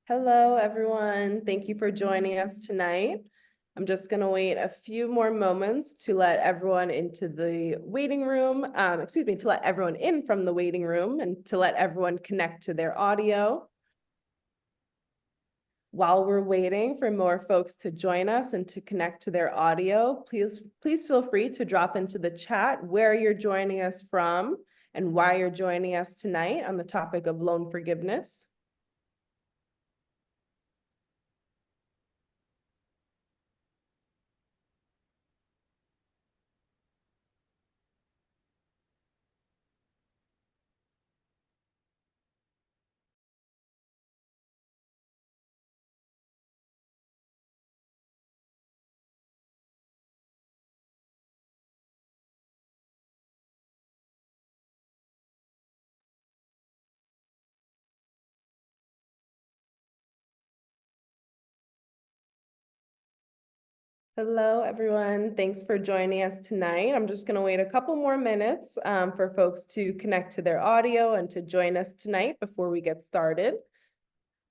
Hello, everyone. Thank you for joining us tonight. I'm just going to wait a few more moments to let everyone into the waiting room, to let everyone in from the waiting room and to let everyone connect to their audio. While we're waiting for more folks to join us and to connect to their audio, please feel free to drop into the chat where you're joining us from and why you're joining us tonight on the topic of loan forgiveness. Hello, everyone. Thanks for joining us tonight. I'm just going to wait a couple more minutes for folks to connect to their audio and to join us tonight before we get started.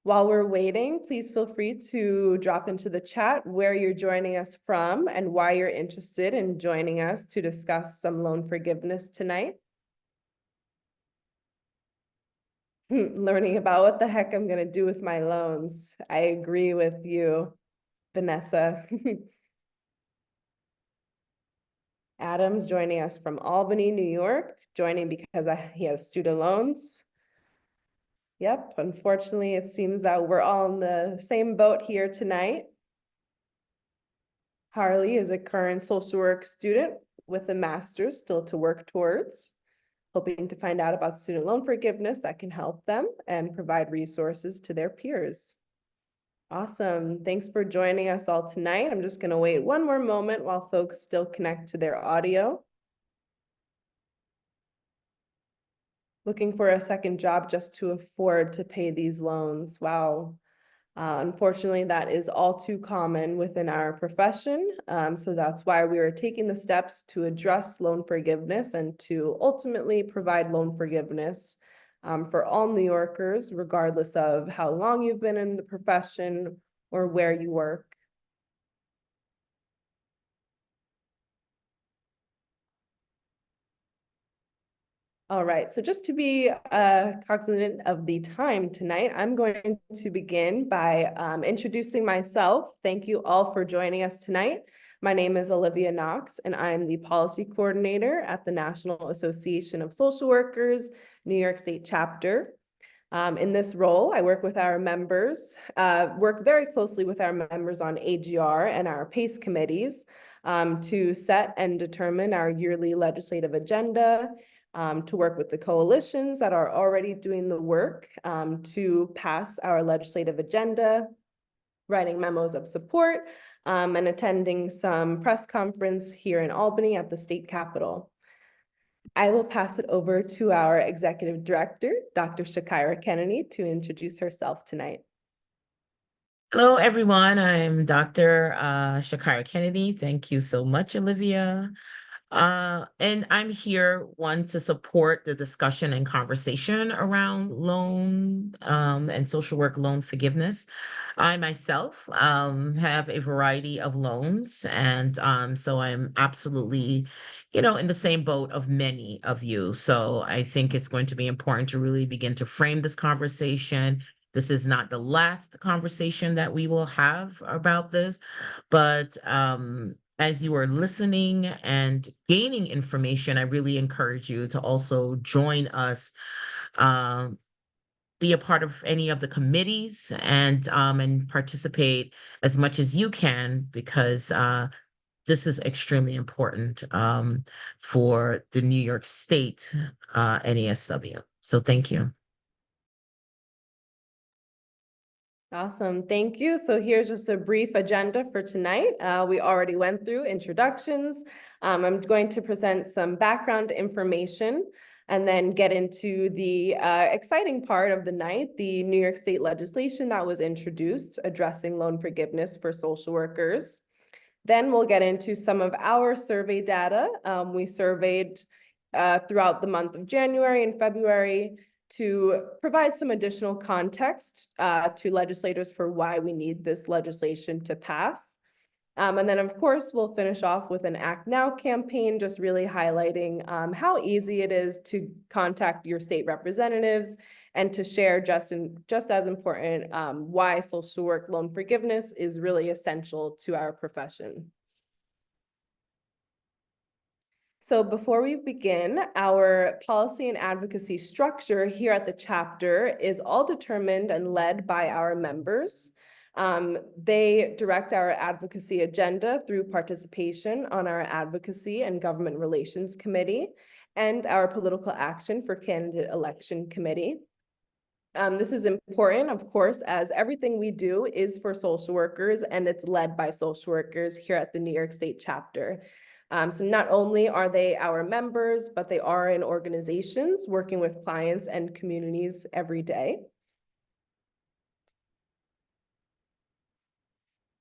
While we're waiting, please feel free to drop into the chat where you're joining us from and why you're interested in joining us to discuss some loan forgiveness tonight. Learning about what the heck I'm going to do with my loans. I agree with you, Vanessa. Adam's joining us from Albany, New York, joining because he has student loans. Yep, unfortunately, it seems that we're all in the same boat here tonight. Harley is a current social work student with a master's still to work towards, hoping to find out about student loan forgiveness that can help them and provide resources to their peers. Awesome. Thanks for joining us all tonight. I'm just going to wait one more moment while folks still connect to their audio. Looking for a second job just to afford to pay these loans. Wow. Unfortunately, that is all too common within our profession. So that's why we are taking the steps to address loan forgiveness and to ultimately provide loan forgiveness for all New Yorkers, regardless of how long you've been in the profession or where you work. All right, so just to be cognizant of the time tonight, I'm going to begin by introducing myself. Thank you all for joining us tonight. My name is Olivia Knox, and I'm the policy coordinator at the National Association of Social Workers, New York State chapter. In this role, I work with our members, work very closely with our members on AGR and our PACE committees to set and determine our yearly legislative agenda, to work with the coalitions that are already doing the work to pass our legislative agenda, writing memos of support, and attending some press conference here in Albany at the state capitol. I will pass it over to our executive director, Dr. Shakira Kennedy, to introduce herself tonight. Hello, everyone. I'm Dr. Shakira Kennedy. Thank you so much, Olivia. And I'm here, one, to support the discussion and conversation around loan and social work loan forgiveness. I myself have a variety of loans, and so I'm absolutely, in the same boat of many of you. So I think it's going to be important to really begin to frame this conversation. This is not the last conversation that we will have about this, but as you are listening and gaining information, I really encourage you to also join us, be a part of any of the committees, and participate as much as you can, because this is extremely important for the New York State NASW. So thank you. Awesome, thank you. So here's just a brief agenda for tonight. We already went through introductions. I'm going to present some background information and then get into the exciting part of the night, the New York State legislation that was introduced addressing loan forgiveness for social workers. Then we'll get into some of our survey data. We surveyed throughout the month of January and February to provide some additional context to legislators for why we need this legislation to pass. And then, of course, we'll finish off with an Act Now campaign, just really highlighting how easy it is to contact your state representatives and to share just as important why social work loan forgiveness is really essential to our profession. So before we begin, our policy and advocacy structure here at the chapter is all determined and led by our members. They direct our advocacy agenda through participation on our Advocacy and Government Relations Committee and our Political Action for Candidate Election Committee. This is important, of course, as everything we do is for social workers and it's led by social workers here at the New York State chapter. So not only are they our members, but they are in organizations working with clients and communities every day.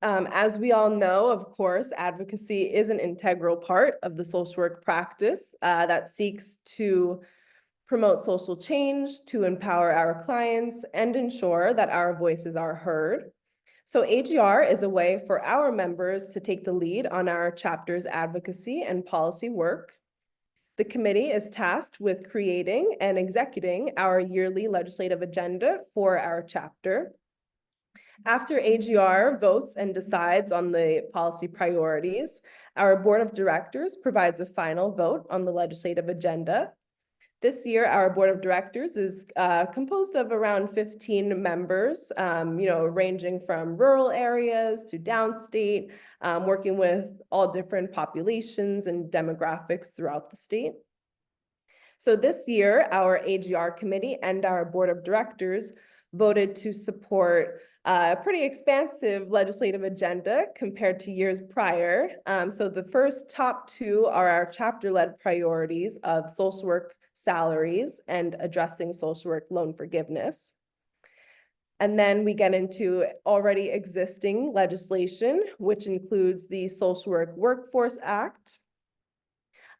As we all know, of course, advocacy is an integral part of the social work practice that seeks to promote social change, to empower our clients, and ensure that our voices are heard. So AGR is a way for our members to take the lead on our chapter's advocacy and policy work. The committee is tasked with creating and executing our yearly legislative agenda for our chapter. After AGR votes and decides on the policy priorities, our board of directors provides a final vote on the legislative agenda. This year, our board of directors is composed of around 15 members, ranging from rural areas to downstate, working with all different populations and demographics throughout the state. So this year, our AGR committee and our board of directors voted to support a pretty expansive legislative agenda compared to years prior. So the first top two are our chapter-led priorities of social work salaries and addressing social work loan forgiveness. And then we get into already existing legislation, which includes the Social Work Workforce Act,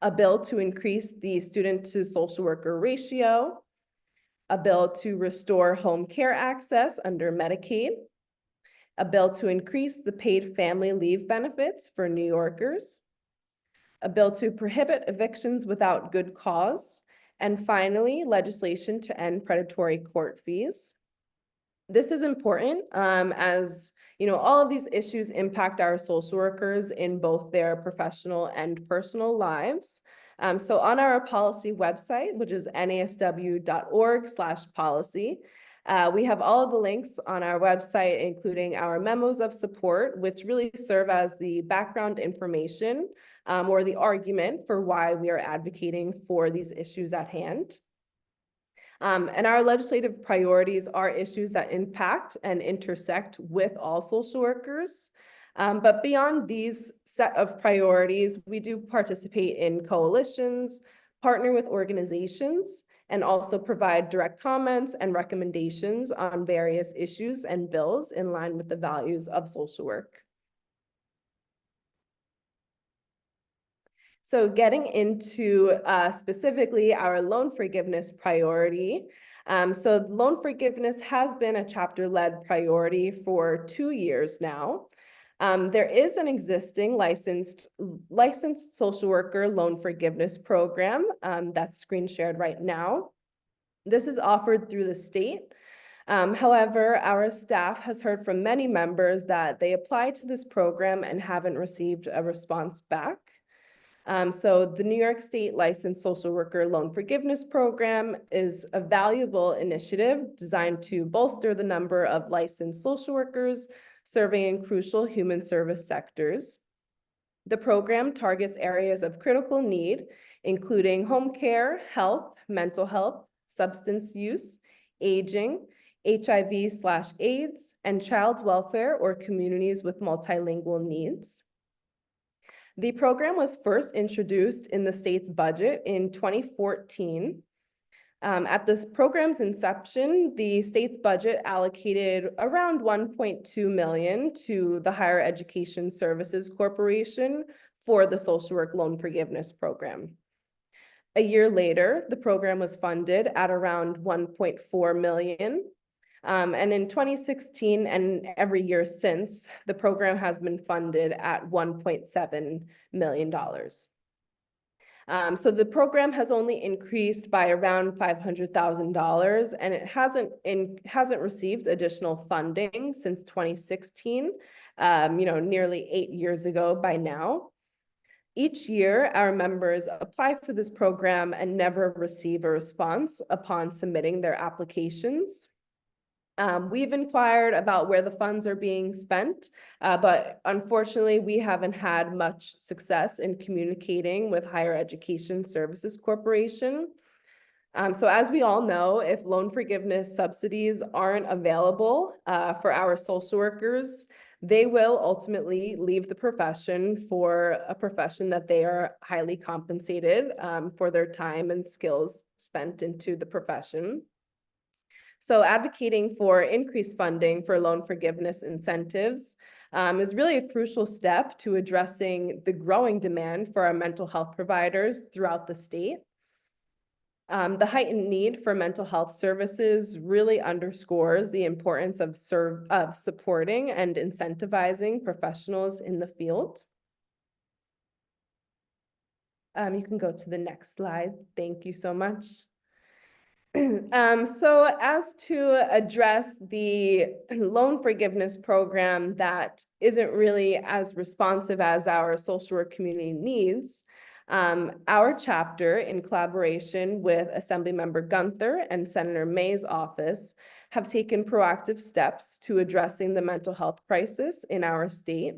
a bill to increase the student to social worker ratio, a bill to restore home care access under Medicaid, a bill to increase the paid family leave benefits for New Yorkers, a bill to prohibit evictions without good cause, and finally, legislation to end predatory court fees. This is important as all of these issues impact our social workers in both their professional and personal lives. So on our policy website, which is nasw.org/policy, we have all of the links on our website, including our memos of support, which really serve as the background information or the argument for why we are advocating for these issues at hand. And our legislative priorities are issues that impact and intersect with all social workers. But beyond these set of priorities, we do participate in coalitions, partner with organizations, and also provide direct comments and recommendations on various issues and bills in line with the values of social work. So getting into specifically our loan forgiveness priority. So loan forgiveness has been a chapter-led priority for 2 years now. There is an existing licensed social worker loan forgiveness program that's screen shared right now. This is offered through the state. However, our staff has heard from many members that they applied to this program and haven't received a response back. So the New York State Licensed Social Worker Loan Forgiveness Program is a valuable initiative designed to bolster the number of licensed social workers serving in crucial human service sectors. The program targets areas of critical need, including home care, health, mental health, substance use, aging, HIV/AIDS, and child welfare or communities with multilingual needs. The program was first introduced in the state's budget in 2014. At this program's inception, the state's budget allocated around $1.2 million to the Higher Education Services Corporation for the social work loan forgiveness program. A year later, the program was funded at around 1.4 million. And in 2016 and every year since, the program has been funded at $1.7 million. So the program has only increased by around $500,000, and it hasn't received additional funding since 2016, nearly 8 years ago by now. Each year, our members apply for this program and never receive a response upon submitting their applications. We've inquired about where the funds are being spent, but unfortunately, we haven't had much success in communicating with Higher Education Services Corporation. So as we all know, if loan forgiveness subsidies aren't available for our social workers, they will ultimately leave the profession for a profession that they are highly compensated for their time and skills spent into the profession. So advocating for increased funding for loan forgiveness incentives is really a crucial step to addressing the growing demand for our mental health providers throughout the state. The heightened need for mental health services really underscores the importance of supporting and incentivizing professionals in the field. You can go to the next slide. Thank you so much. So as to address the loan forgiveness program that isn't really as responsive as our social work community needs, our chapter, in collaboration with Assemblymember Gunther and Senator May's office, have taken proactive steps to addressing the mental health crisis in our state.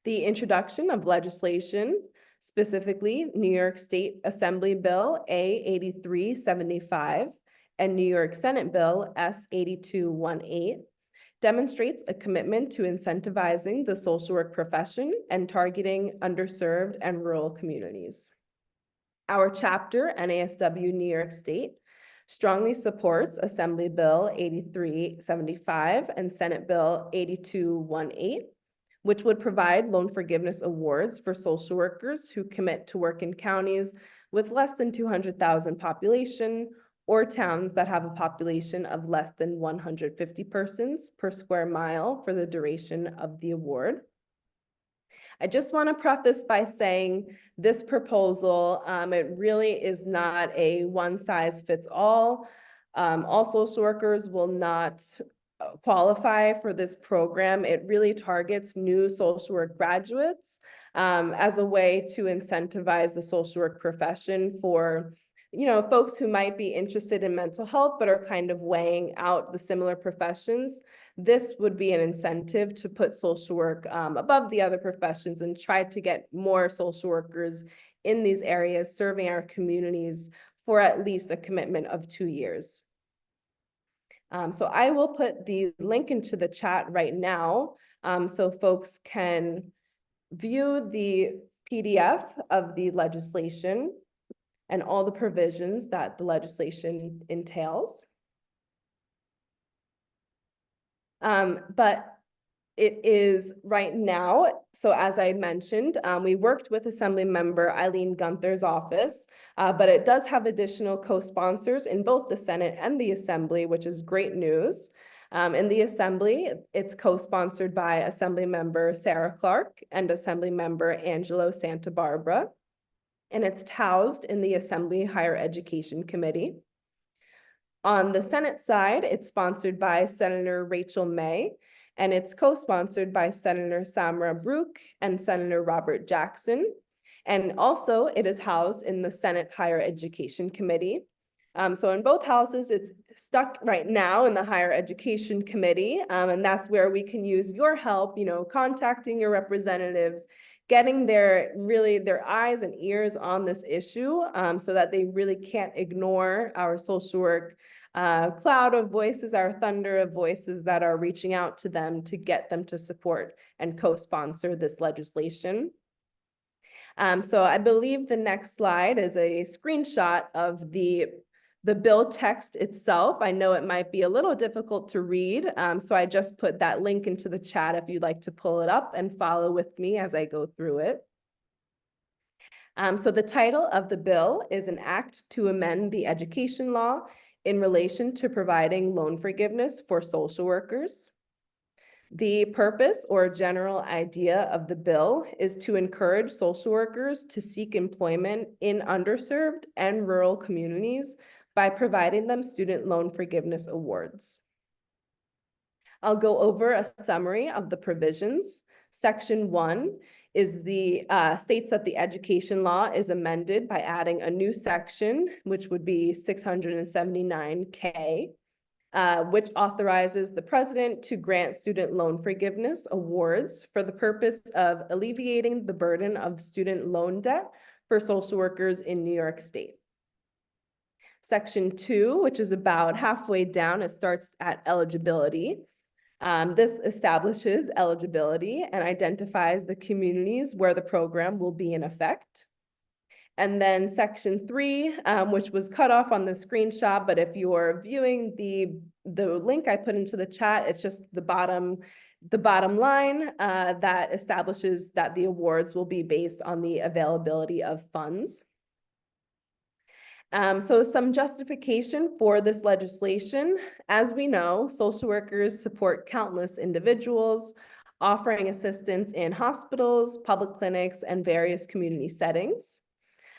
The introduction of legislation, specifically New York State Assembly Bill A8375 and New York Senate Bill S8218, demonstrates a commitment to incentivizing the social work profession and targeting underserved and rural communities. Our chapter, NASW New York State, strongly supports Assembly Bill 8375 and Senate Bill 8218, which would provide loan forgiveness awards for social workers who commit to work in counties with less than 200,000 population or towns that have a population of less than 150 persons per square mile for the duration of the award. I just want to preface by saying this proposal, it really is not a one-size-fits-all. All social workers will not qualify for this program. It really targets new social work graduates as a way to incentivize the social work profession for folks who might be interested in mental health but are kind of weighing out the similar professions. This would be an incentive to put social work above the other professions and try to get more social workers in these areas serving our communities for at least a commitment of 2 years. So I will put the link into the chat right now so folks can view the PDF of the legislation and all the provisions that the legislation entails. But it is right now, so as I mentioned, we worked with Assemblymember Eileen Gunther's office, but it does have additional co-sponsors in both the Senate and the Assembly, which is great news. In the Assembly, it's co-sponsored by Assemblymember Sarah Clark and Assemblymember Angelo Santa Barbara, and it's housed in the Assembly Higher Education Committee. On the Senate side, it's sponsored by Senator Rachel May, and it's co-sponsored by Senator Samra Brook and Senator Robert Jackson. And also it is housed in the Senate Higher Education Committee. So in both houses, it's stuck right now in the Higher Education Committee. And that's where we can use your help, contacting your representatives, getting their eyes and ears on this issue so that they really can't ignore our social work cloud of voices, our thunder of voices that are reaching out to them to get them to support and co-sponsor this legislation. So I believe the next slide is a screenshot of the bill text itself. I know it might be a little difficult to read, so I just put that link into the chat if you'd like to pull it up and follow with me as I go through it. So the title of the bill is an act to amend the education law in relation to providing loan forgiveness for social workers. The purpose or general idea of the bill is to encourage social workers to seek employment in underserved and rural communities by providing them student loan forgiveness awards. I'll go over a summary of the provisions. Section 1 is states that the education law is amended by adding a new section, which would be 679K, which authorizes the president to grant student loan forgiveness awards for the purpose of alleviating the burden of student loan debt for social workers in New York State. Section 2, which is about halfway down, it starts at eligibility. This establishes eligibility and identifies the communities where the program will be in effect. And then section 3, which was cut off on the screenshot, but if you're viewing the link I put into the chat, it's just the bottom line that establishes that the awards will be based on the availability of funds. So some justification for this legislation. As we know, social workers support countless individuals, offering assistance in hospitals, public clinics, and various community settings.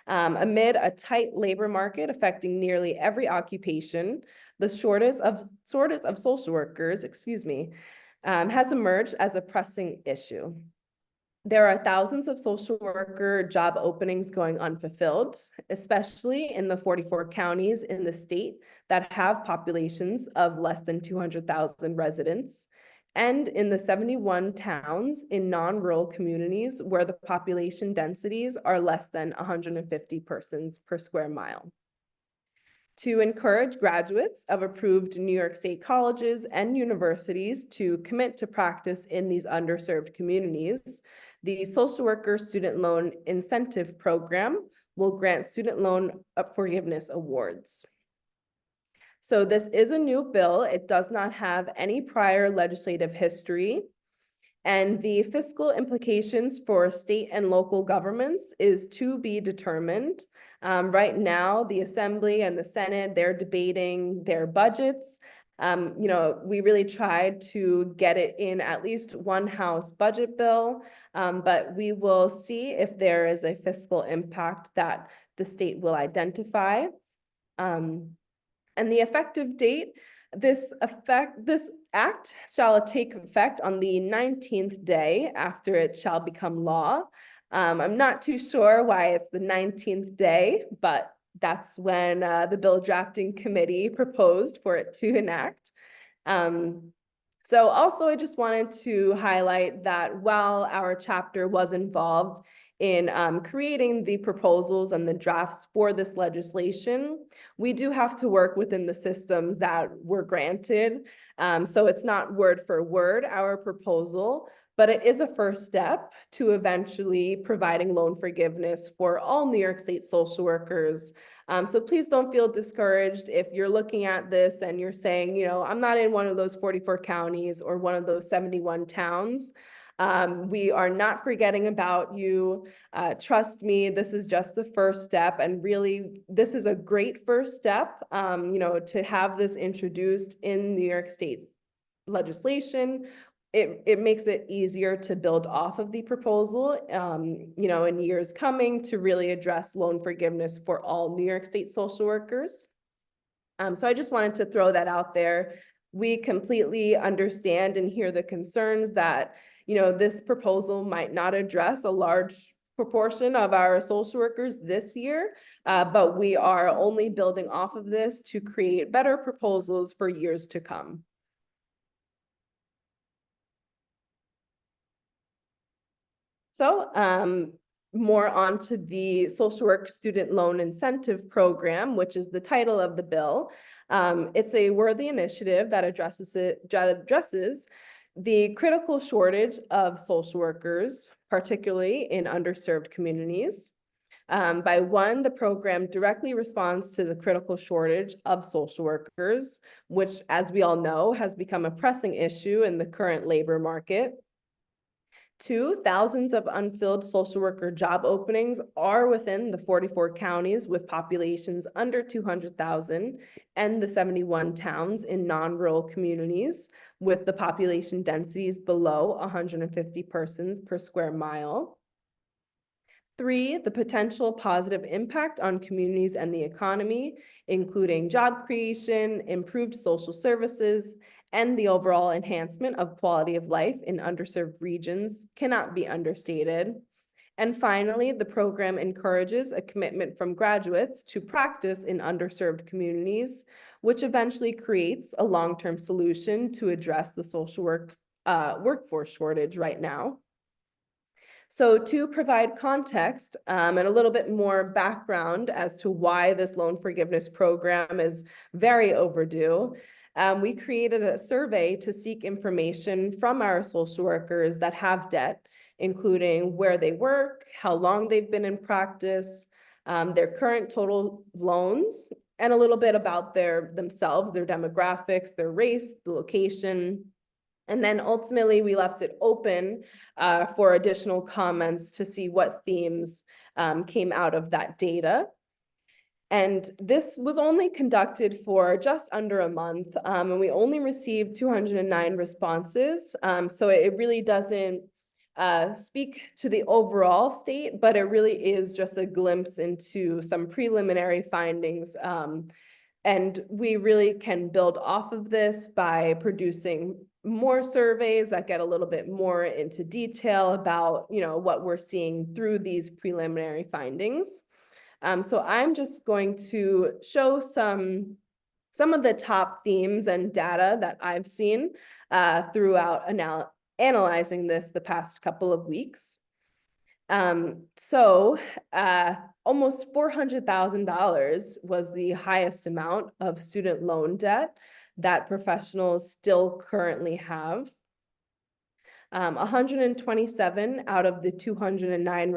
Amid a tight labor market affecting nearly every occupation, the shortage of social workers, has emerged as a pressing issue. There are thousands of social worker job openings going unfulfilled, especially in the 44 counties in the state that have populations of less than 200,000 residents, and in the 71 towns in non-rural communities where the population densities are less than 150 persons per square mile. To encourage graduates of approved New York State colleges and universities to commit to practice in these underserved communities, the Social Worker Student Loan Incentive Program will grant student loan forgiveness awards. So this is a new bill. It does not have any prior legislative history. And the fiscal implications for state and local governments is to be determined. Right now, the Assembly and the Senate, they're debating their budgets. We really tried to get it in at least one House budget bill, but we will see if there is a fiscal impact that the state will identify. And the effective date, this act shall take effect on the 19th day after it shall become law. I'm not too sure why it's the 19th day, but that's when the bill drafting committee proposed for it to enact. So also I just wanted to highlight that while our chapter was involved in creating the proposals and the drafts for this legislation, we do have to work within the systems that were granted. So it's not word for word our proposal, but it is a first step to eventually providing loan forgiveness for all New York State social workers. So please don't feel discouraged if you're looking at this and you're saying, I'm not in one of those 44 counties or one of those 71 towns. We are not forgetting about you. Trust me, this is just the first step. And really, this is a great first step, to have this introduced in New York State legislation. It makes it easier to build off of the proposal, in years coming to really address loan forgiveness for all New York State social workers. So I just wanted to throw that out there. We completely understand and hear the concerns that, this proposal might not address a large proportion of our social workers this year, but we are only building off of this to create better proposals for years to come. So more onto the Social Work Student Loan Incentive Program, which is the title of the bill. It's a worthy initiative that addresses the critical shortage of social workers, particularly in underserved communities. The program directly responds to the critical shortage of social workers, which, as we all know, has become a pressing issue in the current labor market. Two, thousands of unfilled social worker job openings are within the 44 counties with populations under 200,000 and the 71 towns in non-rural communities with the population densities below 150 persons per square mile. Three, the potential positive impact on communities and the economy, including job creation, improved social services, and the overall enhancement of quality of life in underserved regions cannot be understated. And finally, the program encourages a commitment from graduates to practice in underserved communities, which eventually creates a long-term solution to address the social workforce shortage right now. So to provide context and a little bit more background as to why this loan forgiveness program is very overdue, we created a survey to seek information from our social workers that have debt, including where they work, how long they've been in practice, their current total loans, and a little bit about themselves, their demographics, their race, the location. And then ultimately, we left it open for additional comments to see what themes came out of that data. And this was only conducted for just under a month, and we only received 209 responses. So it really doesn't speak to the overall state, but it really is just a glimpse into some preliminary findings. And we really can build off of this by producing more surveys that get a little bit more into detail about, what we're seeing through these preliminary findings. So I'm just going to show some of the top themes and data that I've seen throughout analyzing this the past couple of weeks. Almost $400,000 was the highest amount of student loan debt that professionals still currently have. 127 out of the 209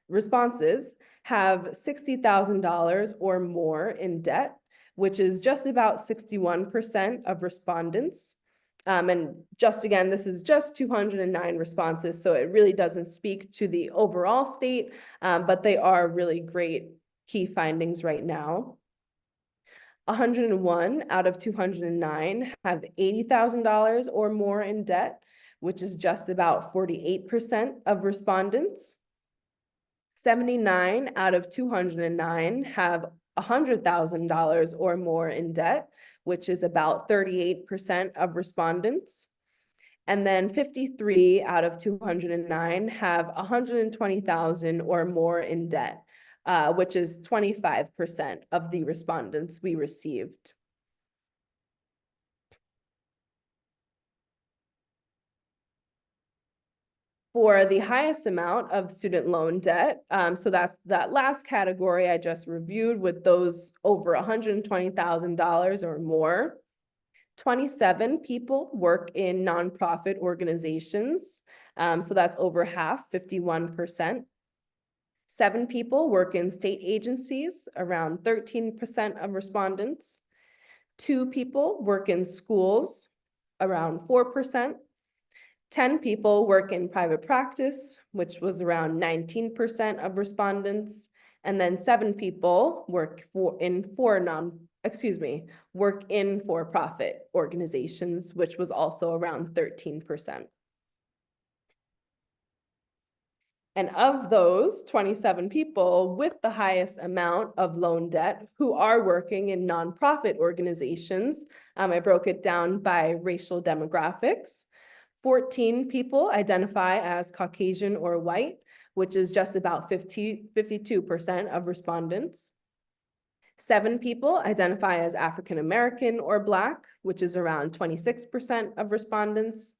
responses have $60,000 or more in debt, which is just about 61% of respondents. And just again, this is just 209 responses, so it really doesn't speak to the overall state, but they are really great key findings right now. 101 out of 209 have $80,000 or more in debt, which is just about 48% of respondents. 79 out of 209 have $100,000 or more in debt, which is about 38% of respondents. And then 53 out of 209 have $120,000 or more in debt, which is 25% of the respondents we received. For the highest amount of student loan debt, so that's that last category I just reviewed with those over $120,000 or more. 27 people work in nonprofit organizations, so that's over half, 51%. 7 people work in state agencies, around 13% of respondents. 2 people work in schools, around 4%. 10 people work in private practice, which was around 19% of respondents. And then 7 people work in for-profit organizations, which was also around 13%. And of those 27 people with the highest amount of loan debt who are working in nonprofit organizations, I broke it down by racial demographics. 14 people identify as Caucasian or white, which is just about 52% of respondents. 7 people identify as African American or Black, which is around 26% of respondents.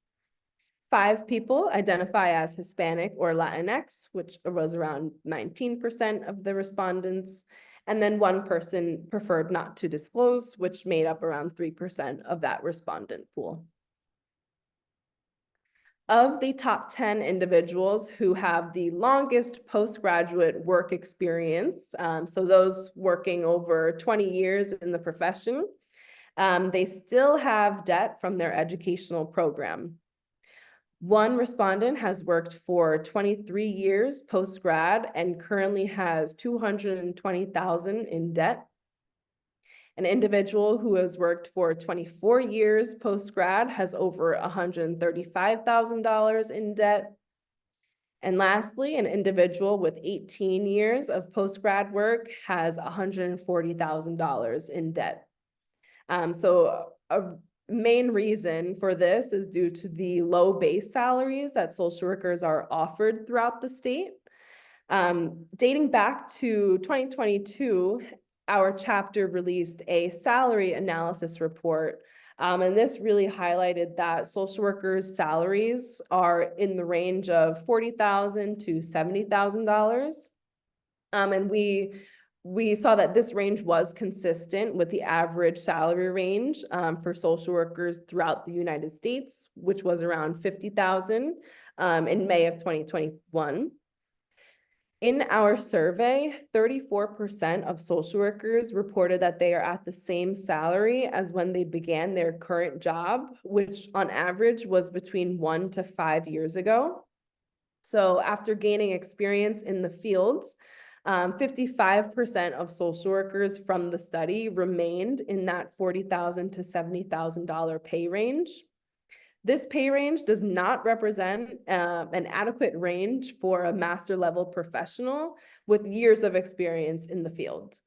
5 people identify as Hispanic or Latinx, which was around 19% of the respondents. And then 1 person preferred not to disclose, which made up around 3% of that respondent pool. Of the top 10 individuals who have the longest postgraduate work experience, so those working over 20 years in the profession, they still have debt from their educational program. One respondent has worked for 23 years post-grad and currently has 220,000 in debt. An individual who has worked for 24 years post-grad has over $135,000 in debt. And lastly, an individual with 18 years of post-grad work has $140,000 in debt. So a main reason for this is due to the low base salaries that social workers are offered throughout the state. Dating back to 2022, our chapter released a salary analysis report. And this really highlighted that social workers' salaries are in the range of $40,000 to $70,000. And we saw that this range was consistent with the average salary range for social workers throughout the United States, which was around 50,000 in May of 2021. In our survey, 34% of social workers reported that they are at the same salary as when they began their current job, which on average was between 1 to 5 years ago. So after gaining experience in the fields, 55% of social workers from the study remained in that $40,000 to $70,000 pay range. This pay range does not represent an adequate range for a master level professional with years of experience in the field.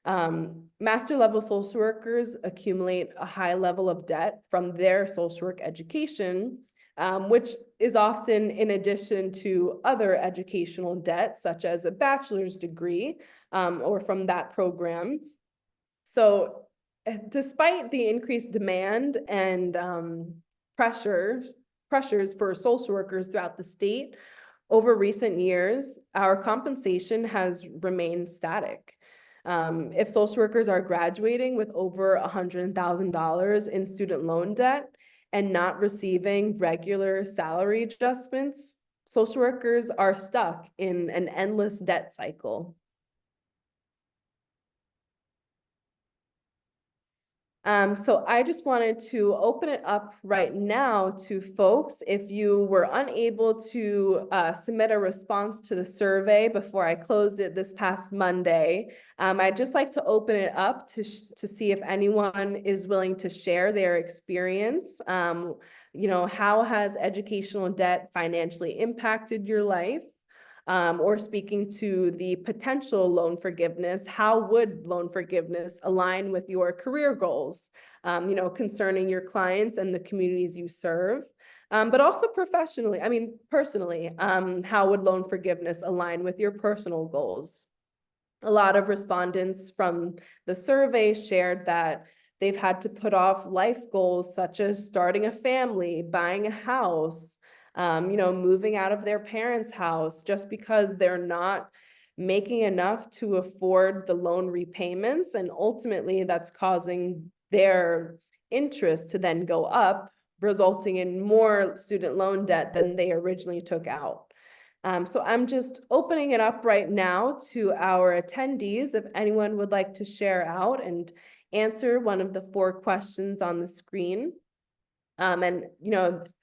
Master level social workers accumulate a high level of debt from their social work education, which is often in addition to other educational debt, such as a bachelor's degree or from that program. So despite the increased demand and pressures for social workers throughout the state, over recent years, our compensation has remained static. If social workers are graduating with over $100,000 in student loan debt and not receiving regular salary adjustments, social workers are stuck in an endless debt cycle. So I just wanted to open it up right now to folks. If you were unable to submit a response to the survey before I closed it this past Monday, I'd just like to open it up to see if anyone is willing to share their experience. How has educational debt financially impacted your life? Or speaking to the potential loan forgiveness, how would loan forgiveness align with your career goals, concerning your clients and the communities you serve? But also personally, how would loan forgiveness align with your personal goals? A lot of respondents from the survey shared that they've had to put off life goals such as starting a family, buying a house, moving out of their parents' house just because they're not making enough to afford the loan repayments. And ultimately, that's causing their interest to then go up, resulting in more student loan debt than they originally took out. So I'm just opening it up right now to our attendees. If anyone would like to share out and answer one of the 4 questions on the screen.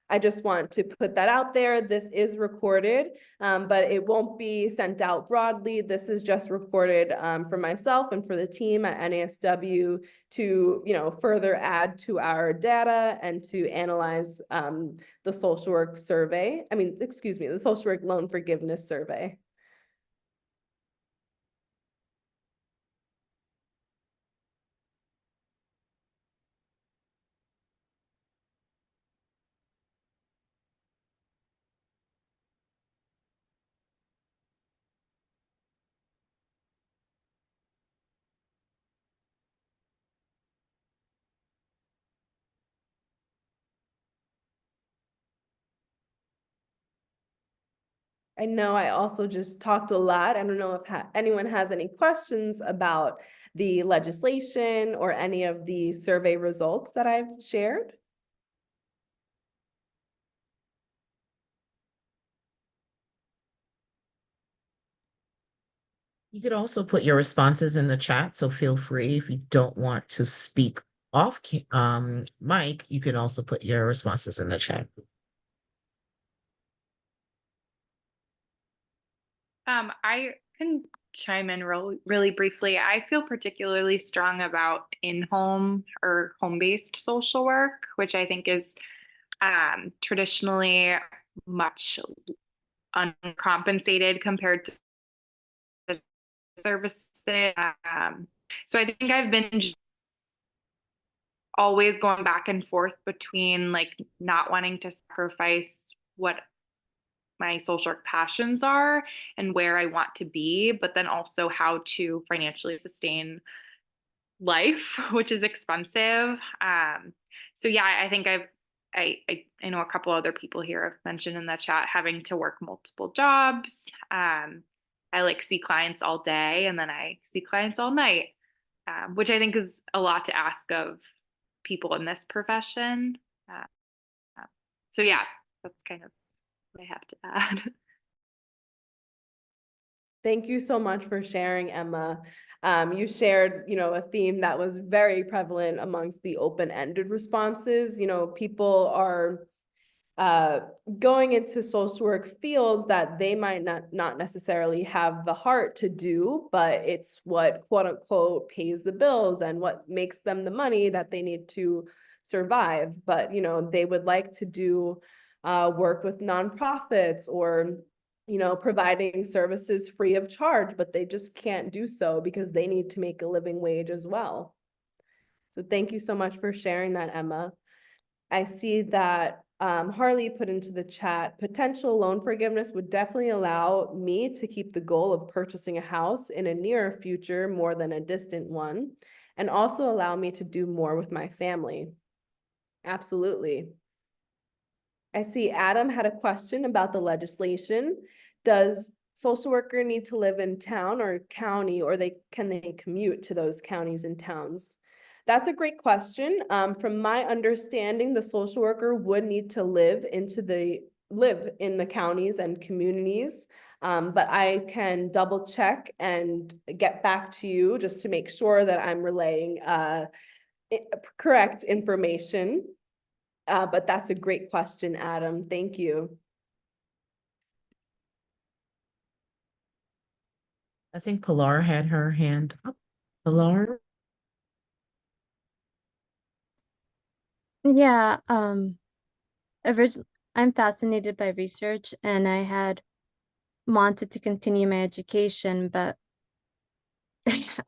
I just want to put that out there. This is recorded, but it won't be sent out broadly. This is just recorded for myself and for the team at NASW to, further add to our data and to analyze the social work survey. The social work loan forgiveness survey. I know I also just talked a lot. I don't know if anyone has any questions about the legislation or any of the survey results that I've shared. You could also put your responses in the chat, so feel free if you don't want to speak off mic, you can also put your responses in the chat. I can chime in really briefly. I feel particularly strong about in-home or home-based social work, which I think is traditionally much uncompensated compared to services. So I think I've been always going back and forth between like not wanting to sacrifice what my social work passions are and where I want to be, but then also how to financially sustain life, which is expensive. So yeah, I think I know a couple other people here have mentioned in the chat having to work multiple jobs. I like see clients all day and then I see clients all night, which I think is a lot to ask of people in this profession. Uh, so yeah, that's kind of what I have to add. Thank you so much for sharing, Emma. You shared, a theme that was very prevalent amongst the open-ended responses. People are uh, going into social work fields that they might not necessarily have the heart to do, but it's what quote unquote pays the bills and what makes them the money that they need to survive. But they would like to do work with nonprofits or providing services free of charge, but they just can't do so because they need to make a living wage as well. So thank you so much for sharing that, Emma. I see that Harley put into the chat, potential loan forgiveness would definitely allow me to keep the goal of purchasing a house in a near future more than a distant one, and also allow me to do more with my family. Absolutely. I see Adam had a question about the legislation. Does social worker need to live in town or county, or can they commute to those counties and towns? That's a great question. From my understanding, the social worker would need to live in the counties and communities. But I can double check and get back to you just to make sure that I'm relaying correct information. But that's a great question, Adam. Thank you. I think Pilar had her hand up. Pilar? Yeah, I'm fascinated by research and I had wanted to continue my education, but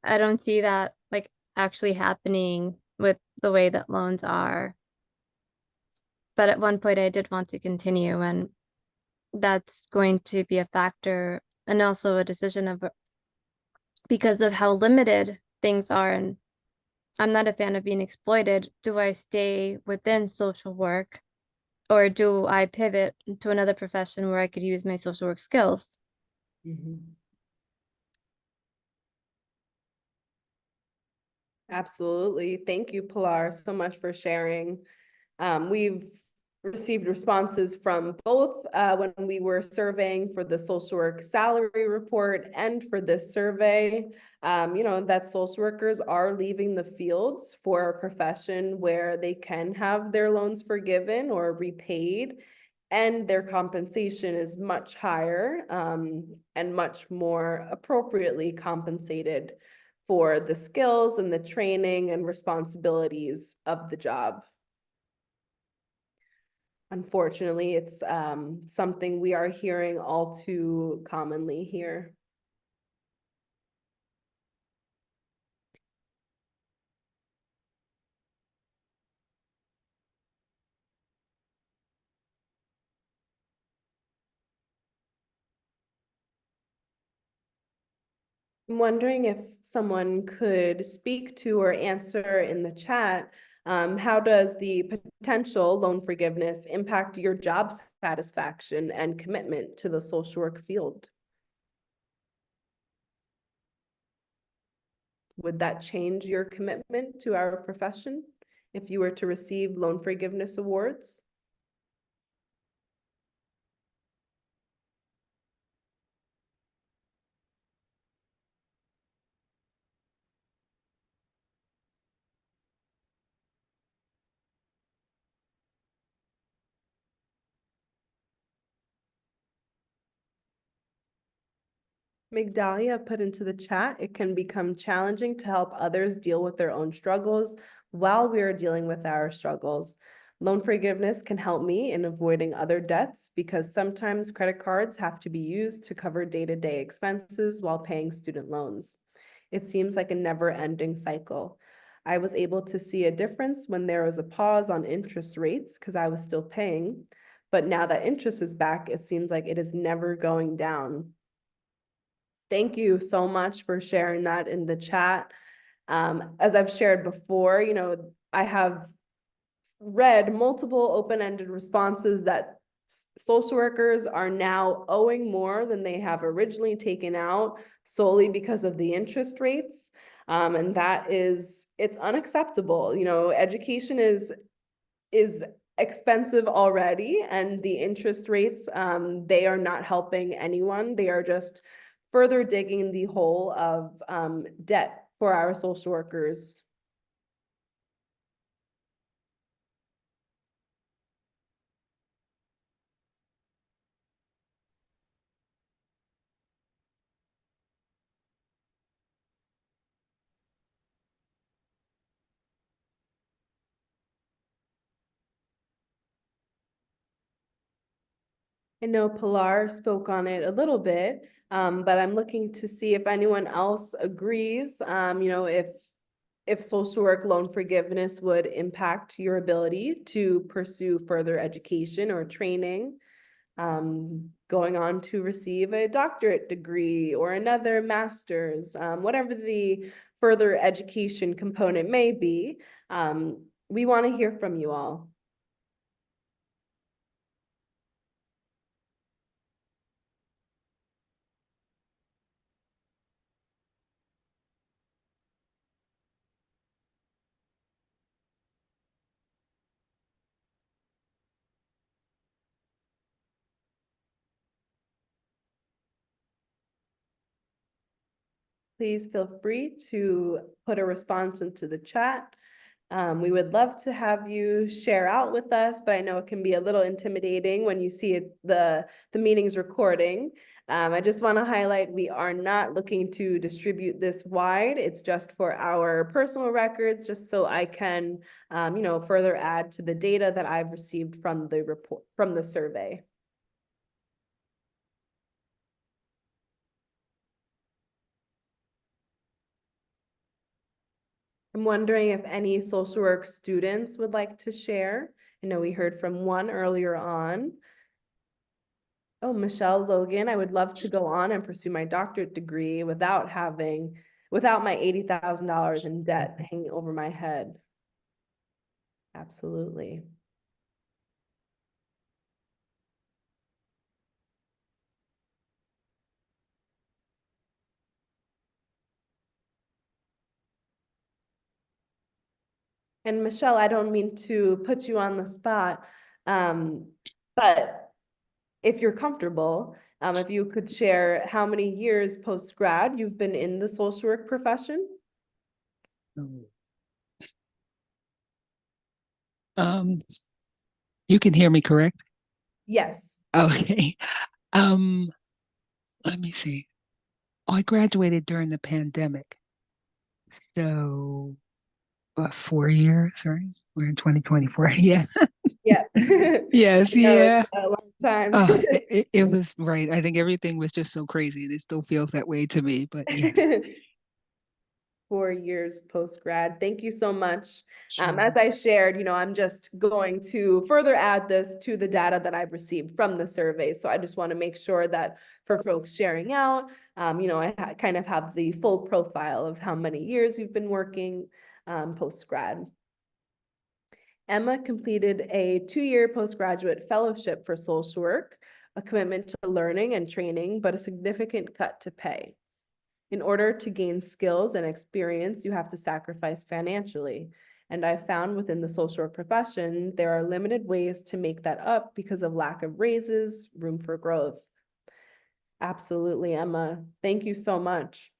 I don't see that like actually happening with the way that loans are. But at one point I did want to continue, and that's going to be a factor and also a decision of because of how limited things are. And I'm not a fan of being exploited. Do I stay within social work or do I pivot to another profession where I could use my social work skills? Absolutely. Thank you, Pilar, so much for sharing. We've received responses from both when we were surveying for the social work salary report and for this survey, that social workers are leaving the fields for a profession where they can have their loans forgiven or repaid, and their compensation is much higher and much more appropriately compensated for the skills and the training and responsibilities of the job. Unfortunately, it's something we are hearing all too commonly here. I'm wondering if someone could speak to or answer in the chat, how does the potential loan forgiveness impact your job satisfaction and commitment to the social work field? Would that change your commitment to our profession if you were to receive loan forgiveness awards? Migdalia put into the chat, it can become challenging to help others deal with their own struggles while we are dealing with our struggles. Loan forgiveness can help me in avoiding other debts because sometimes credit cards have to be used to cover day-to-day expenses while paying student loans. It seems like a never-ending cycle. I was able to see a difference when there was a pause on interest rates because I was still paying. But now that interest is back, it seems like it is never going down. Thank you so much for sharing that in the chat. As I've shared before, I have read multiple open-ended responses that social workers are now owing more than they have originally taken out solely because of the interest rates. And it's unacceptable. Education is expensive already, and the interest rates, they are not helping anyone. They are just further digging the hole of debt for our social workers. I know Pilar spoke on it a little bit, but I'm looking to see if anyone else agrees, if social work loan forgiveness would impact your ability to pursue further education or training, going on to receive a doctorate degree or another master's, whatever the further education component may be. We want to hear from you all. Please feel free to put a response into the chat. We would love to have you share out with us, but I know it can be a little intimidating when you see the meeting's recording. I just want to highlight, we are not looking to distribute this wide. It's just for our personal records, just so I can, further add to the data that I've received from the report, from the survey. I'm wondering if any social work students would like to share. I know we heard from one earlier on. Oh, Michelle Logan, I would love to go on and pursue my doctorate degree without my $80,000 in debt hanging over my head. Absolutely. And Michelle, I don't mean to put you on the spot, but if you're comfortable, if you could share how many years post-grad you've been in the social work profession? You can hear me, correct? Yes. Okay. Let me see. Oh, I graduated during the pandemic. So 4 years, right? We're in 2024. Yeah. Yeah. Yes, I know, yeah. it's a long time. It was right. I think everything was just so crazy, and it still feels that way to me. But yeah. 4 years post-grad. Thank you so much. Sure. As I shared, I'm just going to further add this to the data that I've received from the survey. So I just want to make sure that for folks sharing out, I kind of have the full profile of how many years you've been working post-grad. Emma completed a 2-year postgraduate fellowship for social work, a commitment to learning and training, but a significant cut to pay. In order to gain skills and experience, you have to sacrifice financially. And I found within the social work profession, there are limited ways to make that up because of lack of raises, room for growth. Absolutely, Emma. Thank you so much.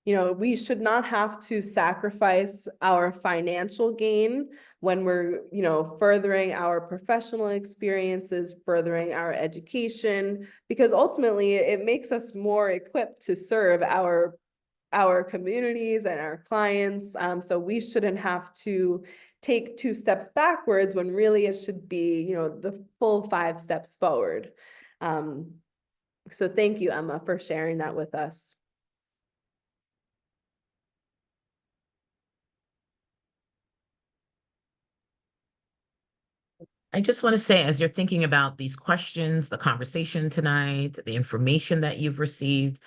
you know, we should not have to sacrifice our financial gain when we're, you know, furthering our professional experiences, furthering our education, because ultimately it makes us more equipped to serve our communities and our clients. So we shouldn't have to take 2 steps backwards when really it should be, you know, the full 5 steps forward. So thank you, Emma, for sharing that with us. I just want to say, as you're thinking about these questions, the conversation tonight, the information that you've received,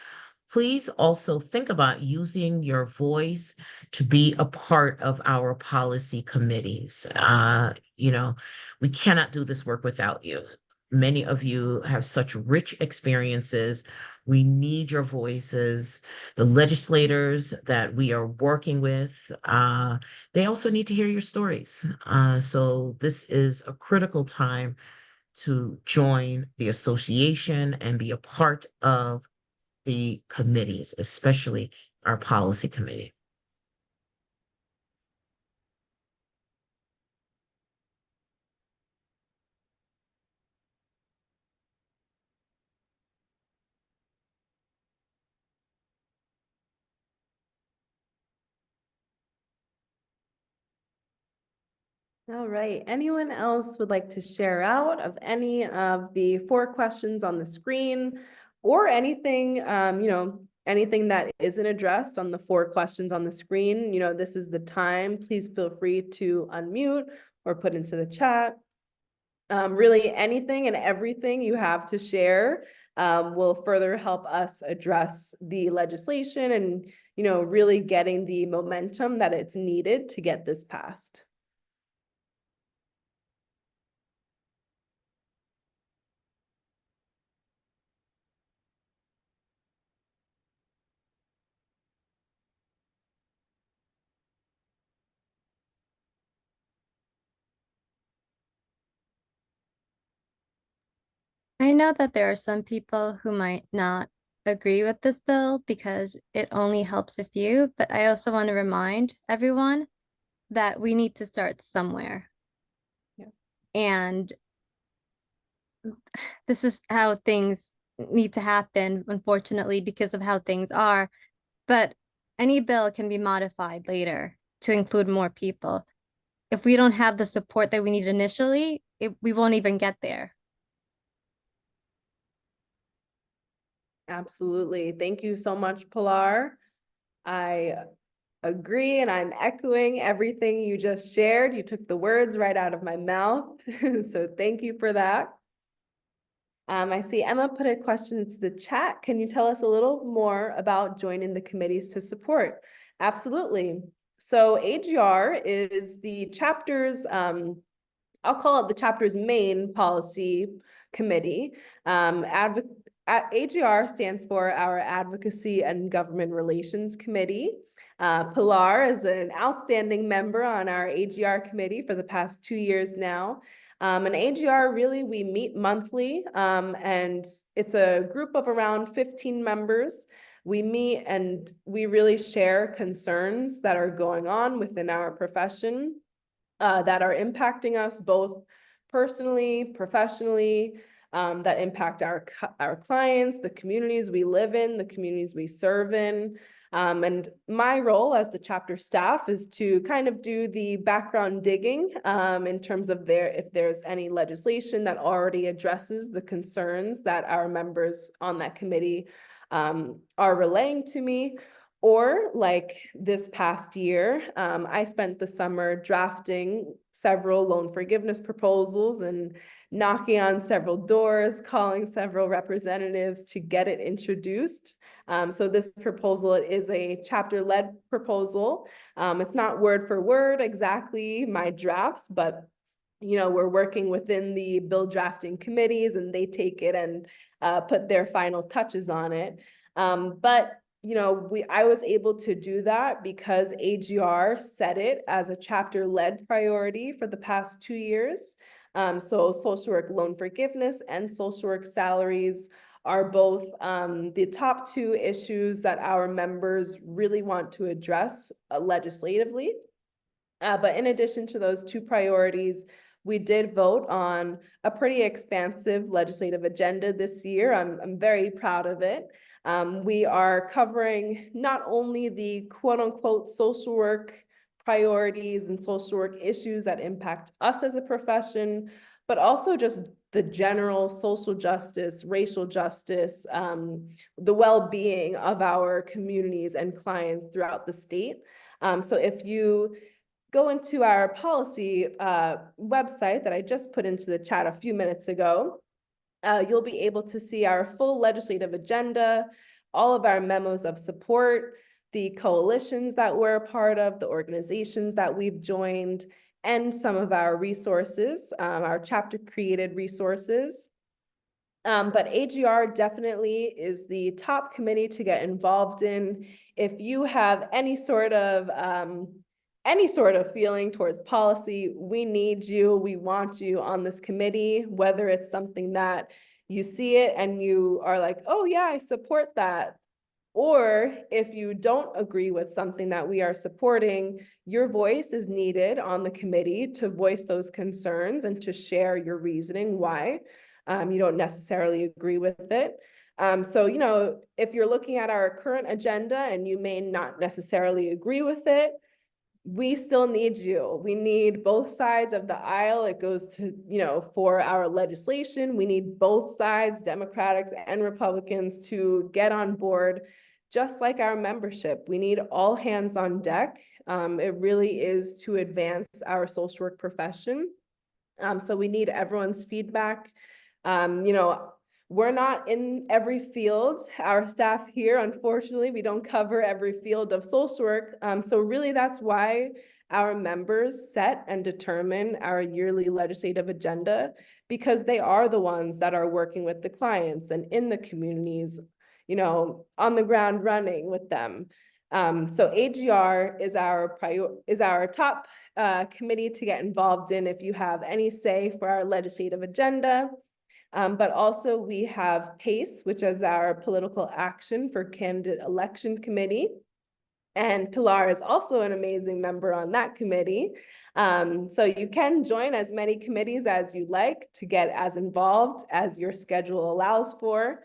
please also think about using your voice to be a part of our policy committees. You know, we cannot do this work without you. Many of you have such rich experiences. We need your voices. The legislators that we are working with, they also need to hear your stories. So this is a critical time to join the association and be a part of the committees, especially our policy committee. All right, anyone else would like to share out of any of the 4 questions on the screen, or anything, you know, anything that isn't addressed on the 4 questions on the screen? You know, this is the time. Please feel free to unmute or put into the chat. Really, anything and everything you have to share will further help us address the legislation and, you know, really getting the momentum that it's needed to get this passed. I know that there are some people who might not agree with this bill because it only helps a few, but I also want to remind everyone that we need to start somewhere. Yeah. And this is how things need to happen, unfortunately, because of how things are. But any bill can be modified later to include more people. If we don't have the support that we need initially, we won't even get there. Absolutely. Thank you so much, Pilar. I agree, and I'm echoing everything you just shared. You took the words right out of my mouth. So thank you for that. I see Emma put a question into the chat. Can you tell us a little more about joining the committees to support? Absolutely. So AGR is the chapter's, I'll call it the chapter's main policy committee. AGR stands for our Advocacy and Government Relations Committee. Pilar is an outstanding member on our AGR committee for the past 2 years now. And AGR, really, we meet monthly, and it's a group of around 15 members. We meet and we really share concerns that are going on within our profession, that are impacting us both personally, professionally, that impact our clients, the communities we live in, the communities we serve in. And my role as the chapter staff is to kind of do the background digging in terms of if there's any legislation that already addresses the concerns that our members on that committee are relaying to me. Or like this past year, I spent the summer drafting several loan forgiveness proposals and knocking on several doors, calling several representatives to get it introduced. So this proposal is a chapter-led proposal. It's not word for word exactly my drafts, but you know, we're working within the bill drafting committees and they take it and put their final touches on it. But you know, I was able to do that because AGR set it as a chapter-led priority for the past 2 years. So social work loan forgiveness and social work salaries are both the top two issues that our members really want to address legislatively. But in addition to those two priorities, we did vote on a pretty expansive legislative agenda this year. I'm very proud of it. We are covering not only the quote unquote social work priorities and social work issues that impact us as a profession, but also just the general social justice, racial justice, the well-being of our communities and clients throughout the state. So if you go into our policy website that I just put into the chat a few minutes ago, you'll be able to see our full legislative agenda, all of our memos of support, the coalitions that we're a part of, the organizations that we've joined, and some of our resources, our chapter created resources. But AGR definitely is the top committee to get involved in. If you have any sort of feeling towards policy, we need you, we want you on this committee, whether it's something that you see it and you are like, oh yeah, I support that. Or if you don't agree with something that we are supporting, your voice is needed on the committee to voice those concerns and to share your reasoning why you don't necessarily agree with it. So, you know, if you're looking at our current agenda and you may not necessarily agree with it, we still need you. We need both sides of the aisle. It goes to, you know, for our legislation, we need both sides, Democrats and Republicans, to get on board, just like our membership. We need all hands on deck. It really is to advance our social work profession. So we need everyone's feedback. You know, we're not in every field. Our staff here, unfortunately, we don't cover every field of social work. So really that's why our members set and determine our yearly legislative agenda, because they are the ones that are working with the clients and in the communities, you know, on the ground running with them. So AGR is our top committee to get involved in if you have any say for our legislative agenda. But also we have PACE, which is our Political Action for Candidate Election Committee. And Pilar is also an amazing member on that committee. So you can join as many committees as you like to get as involved as your schedule allows for.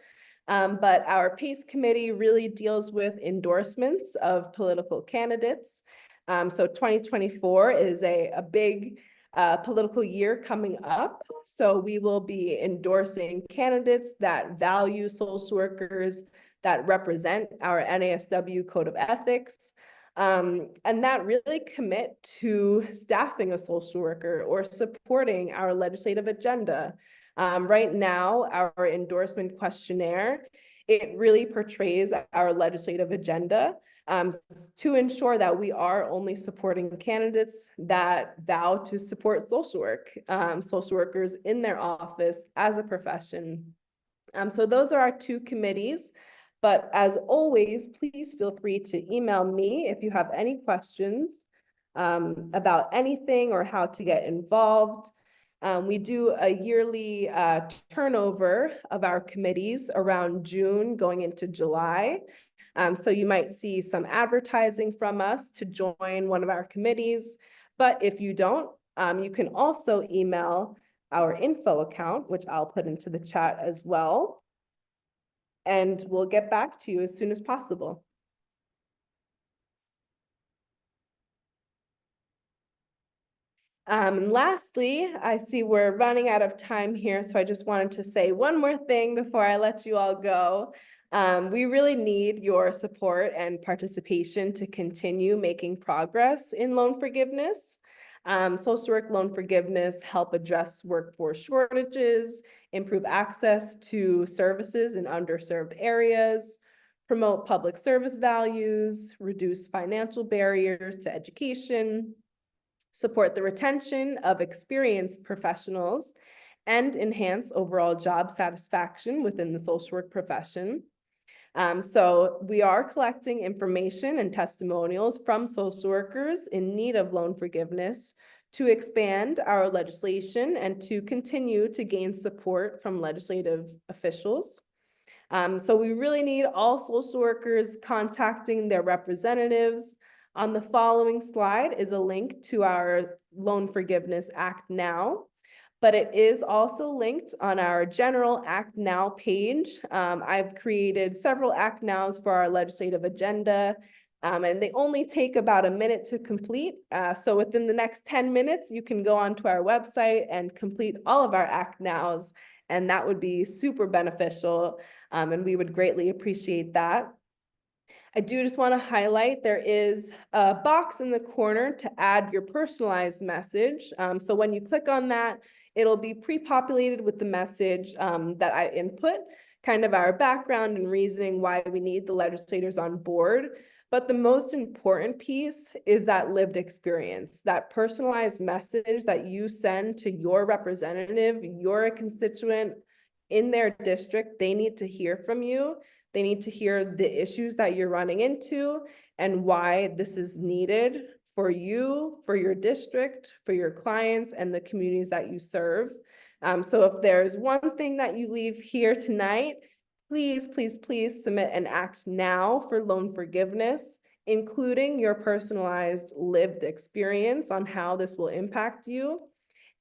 But our PACE committee really deals with endorsements of political candidates. So 2024 is a big political year coming up. So we will be endorsing candidates that value social workers, that represent our NASW Code of Ethics, and that really commit to staffing a social worker or supporting our legislative agenda. Right now, our endorsement questionnaire, it really portrays our legislative agenda to ensure that we are only supporting candidates that vow to support social work, social workers in their office as a profession. So those are our two committees. But as always, please feel free to email me if you have any questions about anything or how to get involved. We do a yearly turnover of our committees around June going into July. So you might see some advertising from us to join one of our committees. But if you don't, you can also email our info account, which I'll put into the chat as well. And we'll get back to you as soon as possible. Lastly, I see we're running out of time here, so I just wanted to say one more thing before I let you all go. We really need your support and participation to continue making progress in loan forgiveness. Social work loan forgiveness help address workforce shortages, improve access to services in underserved areas, promote public service values, reduce financial barriers to education, support the retention of experienced professionals, and enhance overall job satisfaction within the social work profession. So we are collecting information and testimonials from social workers in need of loan forgiveness to expand our legislation and to continue to gain support from legislative officials. So we really need all social workers contacting their representatives. On the following slide is a link to our Loan Forgiveness Act Now, but it is also linked on our general Act Now page. I've created several Act Nows for our legislative agenda, and they only take about a minute to complete. So within the next 10 minutes, you can go onto our website and complete all of our Act Nows, and that would be super beneficial, and we would greatly appreciate that. I do just want to highlight there is a box in the corner to add your personalized message. So when you click on that, it'll be pre-populated with the message that I input, kind of our background and reasoning why we need the legislators on board. But the most important piece is that lived experience, that personalized message that you send to your representative. You're a constituent in their district. They need to hear from you. They need to hear the issues that you're running into and why this is needed for you, for your district, for your clients, and the communities that you serve. So if there's one thing that you leave here tonight, please, please, please submit an act now for loan forgiveness, including your personalized lived experience on how this will impact you,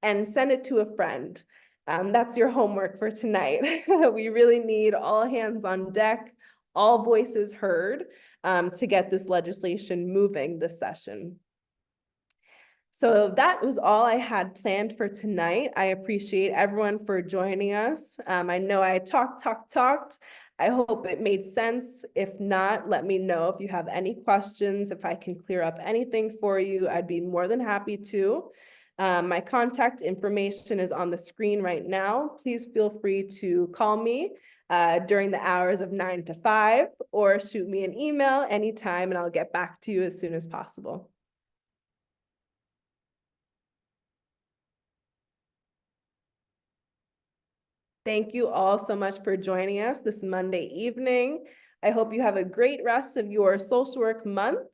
and send it to a friend. That's your homework for tonight. We really need all hands on deck, all voices heard, to get this legislation moving this session. So that was all I had planned for tonight. I appreciate everyone for joining us. I know I talked. I hope it made sense. If not, let me know if you have any questions. If I can clear up anything for you, I'd be more than happy to. My contact information is on the screen right now. Please feel free to call me during the hours of 9 to 5 or shoot me an email anytime and I'll get back to you as soon as possible. Thank you all so much for joining us this Monday evening. I hope you have a great rest of your social work month.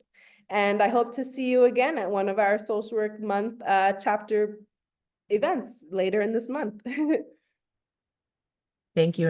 And I hope to see you again at one of our social work month chapter events later in this month. Thank you.